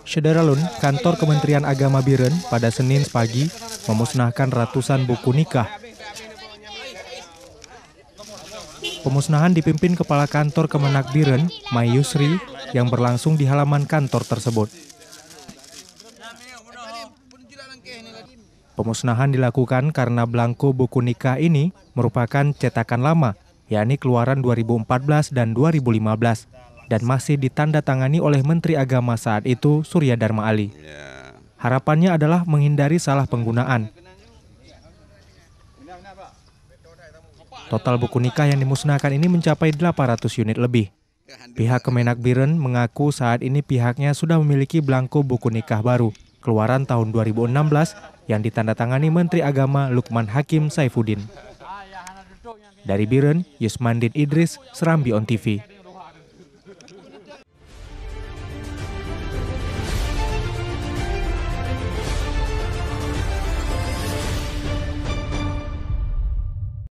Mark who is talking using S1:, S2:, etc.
S1: Syederalun, kantor Kementerian Agama Biren pada Senin pagi memusnahkan ratusan buku nikah. Pemusnahan dipimpin Kepala Kantor Kemenak Biren, Mai Yusri, yang berlangsung di halaman kantor tersebut. Pemusnahan dilakukan karena belangko buku nikah ini merupakan cetakan lama, yakni keluaran 2014 dan 2015. Dan masih ditandatangani oleh Menteri Agama saat itu, Surya Dharma Ali. Harapannya adalah menghindari salah penggunaan. Total buku nikah yang dimusnahkan ini mencapai 800 unit lebih. Pihak Kemenak Biren mengaku saat ini pihaknya sudah memiliki belangko buku nikah baru, keluaran tahun 2016, yang ditandatangani Menteri Agama Lukman Hakim Saifuddin. Dari Biren, Yusmandin Idris, Serambi On TV.